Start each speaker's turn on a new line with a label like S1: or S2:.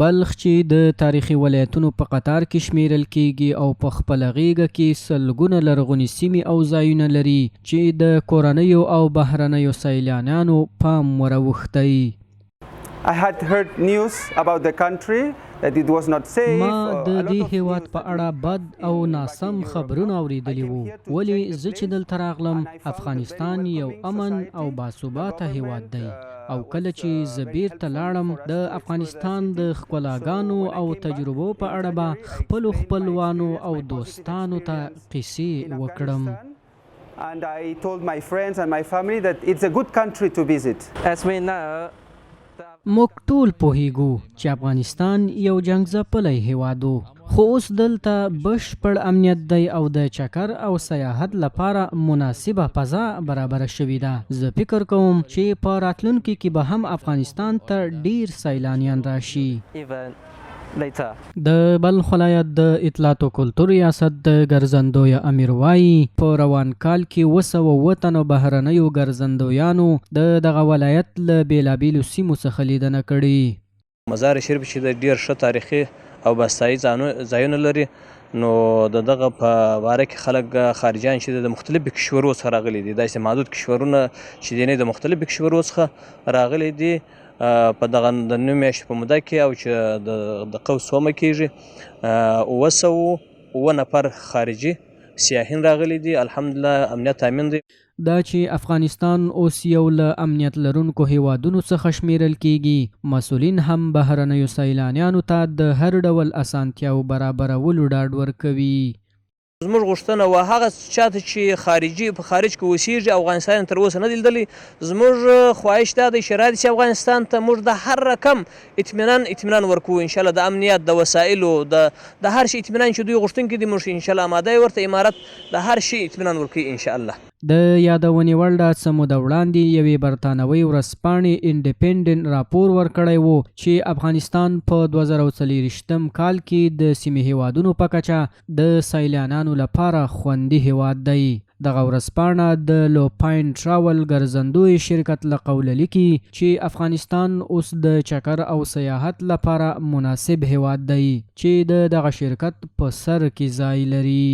S1: بلخ چې د تاریخي ولایتونو په قطار کې شمیرل کیږي او په خپله غیږه کې سلګونه لرغونې سیمې او ځایونه لري چې د کورنیو او بهرنیو سیلانیانو پام وراوښتی.
S2: I had heard news about the country that it was not safe.
S1: ما د دې هیواد په اړه بد او ناسم خبرونه اوریدلی وو، ولې زه چې دلته راغلم افغانستان یو امن او باثباته هیواد دی او کله چې زه بیرته لاړم د افغانستان د ښکلاګانو او تجربو په اړه به خپلو خپلوانو او دوستانو ته قصې وکړم.
S2: And I told my friends and my family that it's a good country to visit.
S3: As we know,
S1: موږ ټول پوهیږو چې افغانستان یو جنگ ځپلی هیواد و، خو اوس دلته بشپړ امنیت دی او د چکر او سیاحت لپاره مناسبه فضا برابره شوې ده. زه فکر کوم چې په راتلونکي کې به هم افغانستان ته ډیر سیلانیان راشي.
S3: even later.
S1: د بلخ ولایت د اطلاعات او کلتور ریاست د ګرځندوی امیر وایي په روان کال کې 207 تنو بهرنیو ګرځندویانو د دغه ولایت له بیلابیلو سیمو څخه لیدنه کړې.
S4: مزار شریف چې د ډیر ښه تاریخي او بستایي ځایونه لري، نو دغه په باره کې خلک خارجیان چې د مختلفو کشورو څخه راغلي دي، داسې محدود کشورونه چې دي نه د مختلفو کشورو څخه راغلي دي په دغه د نوي میاشتې په موده کې، او چې د قوس سومه کېږي 207 نفر خارجي سیاحین راغلي دي. الحمدلله امنیت امن دی.
S1: دا چې افغانستان اوس یو له امنیت لرونکو هیوادونو څخه شمیرل کیږي، مسؤلین هم بهرنیو سیلانیانو ته د هر ډول اسانتیاو برابرولو ډاډ ورکوي.
S4: زموږ غوښتنه و هغه چاته چې خارجي په خارج کې اوسېږي افغانستان تر اوسه نه دی لیدلی، زموږ خواهش دا دی چې راشي افغانستان ته موږ د هر رقم اطمینان ورکوو. انشاءالله د امنیت د وسایلو د هر شي اطمینان چې دوی غوښتونکي دي، موږ انشاءالله آماده یو ورته امارت د هر شي اطمینان ورکوي انشاءالله.
S1: د یادونې وړ ده څه موده وړاندې یوې برطانوۍ ورځپاڼې انډیپینډنټ راپور ورکړی و چې افغانستان په 2024 کال کې د سیمې هیوادونو په کچه د سیلانیانو لپاره خوندي هیواد دی. دغه ورځپاڼه د لو پاین ټراول ګرځندوی شرکت له قوله لیکي چې افغانستان اوس د چکر او سیاحت لپاره مناسب هیواد دی چې دغه شرکت په سر کې ځای لري.